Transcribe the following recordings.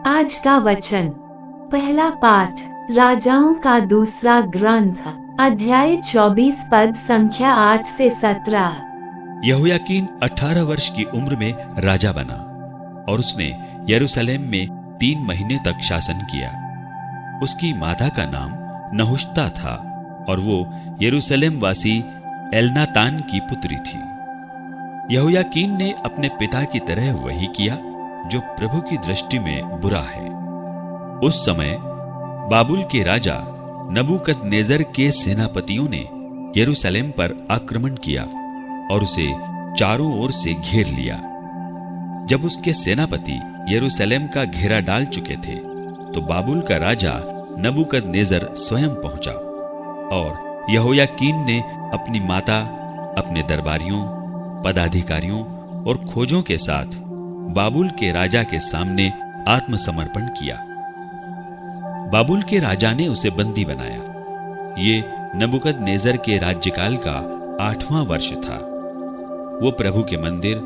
आज का वचन, पहला पाठ राजाओं का दूसरा ग्रंथ, अध्याय 24 पद संख्या 8 से 17। यहोयाकीन 18 वर्ष की उम्र में राजा बना और उसने यरूशलेम में 3 महीने तक शासन किया। उसकी माता का नाम नहुश्ता था और वो यरूशलेम वासी एलनातान की पुत्री थी। यहोयाकीन ने अपने पिता की तरह वही किया जो प्रभु की दृष्टि में बुरा है। उस समय बाबुल के राजा नबूकदनेस्सर के सेनापतियों ने यरूशलेम पर आक्रमण किया और उसे चारों ओर से घेर लिया। जब उसके सेनापति यरूशलेम का घेरा डाल चुके थे तो बाबुल का राजा नबूकदनेस्सर स्वयं पहुंचा और यहोयाकीन ने अपनी माता, अपने दरबारियों, पदाधिकारियों और खोजों के साथ बाबुल के राजा के सामने आत्मसमर्पण किया। बाबुल के राजा ने उसे बंदी बनाया। ये नबूकदनेस्सर के राज्यकाल का 8वां वर्ष था। वो प्रभु के मंदिर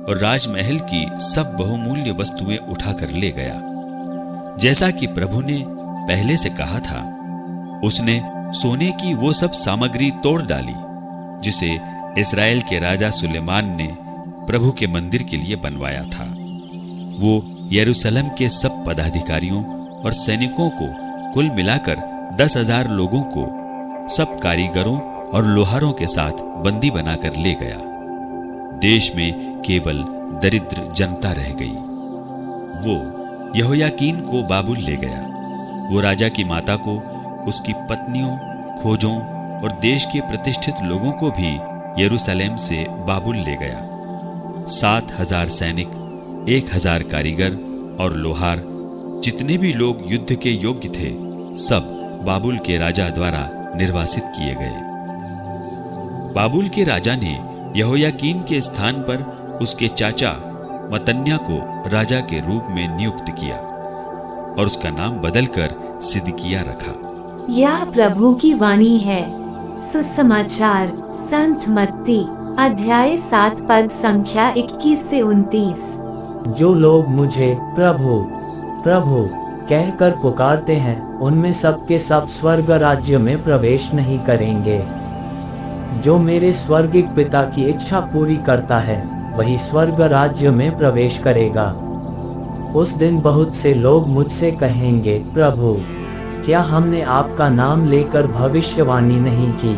और राजमहल की सब बहुमूल्य वस्तुएं उठाकर ले गया, जैसा कि प्रभु ने पहले से कहा था। उसने सोने की वो सब सामग्री तोड़ डाली जिसे इस्राएल के राजा सुलेमान ने प्रभु के मंदिर के लिए बनवाया था। वो यरूशलेम के सब पदाधिकारियों और सैनिकों को कुल मिलाकर 10,000 लोगों को सब कारीगरों और लोहारों के साथ बंदी बनाकर ले गया। देश में केवल दरिद्र जनता रह गई। वो यहोयाकीन को बाबुल ले गया। वो राजा की माता को, उसकी पत्नियों, खोजों और देश के प्रतिष्ठित लोगों को भी यरूशलेम से बाबुल ले गया। 7,000 सैनिक, 1,000 कारीगर और लोहार, जितने भी लोग युद्ध के योग्य थे, सब बाबुल के राजा द्वारा निर्वासित किए गए। बाबुल के राजा ने यहोयाकीन के स्थान पर उसके चाचा मतन्याह को राजा के रूप में नियुक्त किया और उसका नाम बदलकर सिदकिय्याह रखा। यह प्रभु की वाणी है। सुसमाचार संत मत्ती अध्याय 7 पद संख्या 21 से 29। जो लोग मुझे प्रभु प्रभु कहकर पुकारते हैं, उनमें सबके सब स्वर्ग राज्य में प्रवेश नहीं करेंगे। जो मेरे स्वर्गिक पिता की इच्छा पूरी करता है, वही स्वर्ग राज्य में प्रवेश करेगा। उस दिन बहुत से लोग मुझसे कहेंगे, प्रभु, क्या हमने आपका नाम लेकर भविष्यवाणी नहीं की?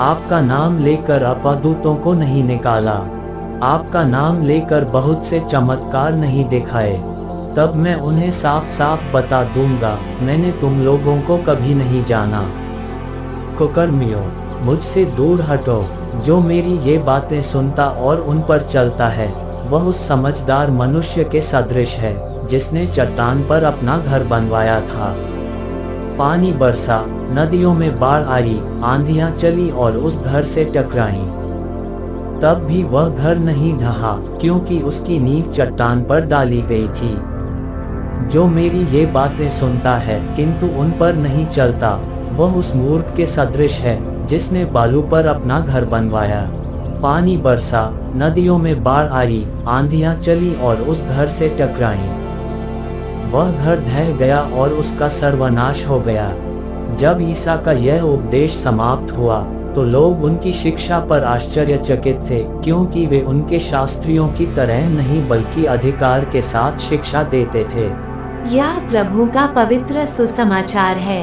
आपका नाम लेकर अपदूतों को नहीं निकाला? आपका नाम लेकर बहुत से चमत्कार नहीं दिखाए? तब मैं उन्हें साफ साफ बता दूंगा, मैंने तुम लोगों को कभी नहीं जाना। कुकर्मियों, मुझसे दूर हटो। जो मेरी ये बातें सुनता और उन पर चलता है, वह उस समझदार मनुष्य के सदृश है जिसने चट्टान पर अपना घर बनवाया था। पानी बरसा, नदियों में बाढ़ आई, आंधियां चली और उस घर से टकराई। तब भी वह घर नहीं ढहा, क्योंकि उसकी नींव चट्टान पर डाली गई थी। जो मेरी ये बातें सुनता है किंतु उन पर नहीं चलता, वह उस मूर्ख के सदृश है जिसने बालू पर अपना घर बनवाया। पानी बरसा, नदियों में बाढ़ आई, आंधियां चली और उस घर से टकराई। वह घर ढह गया और उसका सर्वनाश हो गया। जब ईसा का यह उपदेश समाप्त हुआ तो लोग उनकी शिक्षा पर आश्चर्यचकित थे, क्योंकि वे उनके शास्त्रियों की तरह नहीं बल्कि अधिकार के साथ शिक्षा देते थे। यह प्रभु का पवित्र सुसमाचार है।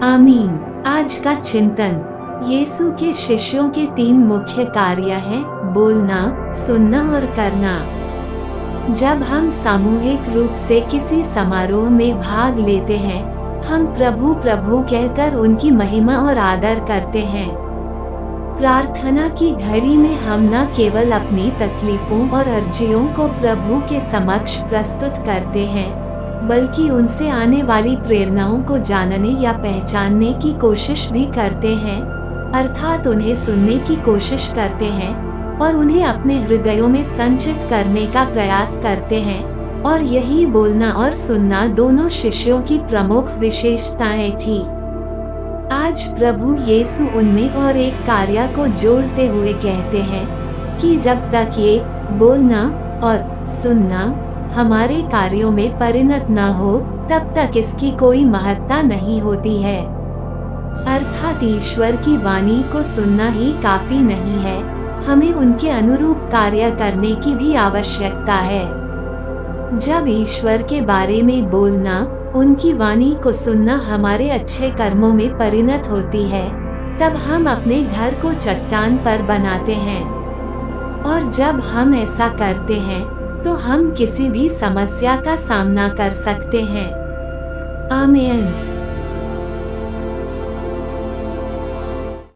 आमीन। आज का चिंतन, यीशु के शिष्यों के 3 मुख्य कार्य हैं, बोलना, सुनना और करना। जब हम सामूहिक रूप से किसी समारोह में भाग लेते हैं, हम प्रभु प्रभु कहकर उनकी महिमा और आदर करते हैं। प्रार्थना की घड़ी में हम न केवल अपनी तकलीफों और अर्जियों को प्रभु के समक्ष प्रस्तुत करते हैं, बल्कि उनसे आने वाली प्रेरणाओं को जानने या पहचानने की कोशिश भी करते हैं, अर्थात उन्हें सुनने की कोशिश करते हैं और उन्हें अपने हृदयों में संचित करने का प्रयास करते हैं। और यही बोलना और सुनना दोनों शिष्यों की प्रमुख विशेषताएं थी। आज प्रभु यीशु उनमें और एक कार्य को जोड़ते हुए कहते हैं कि जब तक ये बोलना और सुनना हमारे कार्यों में परिणत न हो, तब तक इसकी कोई महत्ता नहीं होती है। अर्थात ईश्वर की वाणी को सुनना ही काफी नहीं है, हमें उनके अनुरूप कार्य करने की भी आवश्यकता है। जब ईश्वर के बारे में बोलना, उनकी वाणी को सुनना हमारे अच्छे कर्मों में परिणत होती है, तब हम अपने घर को चट्टान पर बनाते हैं। और जब हम ऐसा करते हैं, तो हम किसी भी समस्या का सामना कर सकते हैं। आमीन।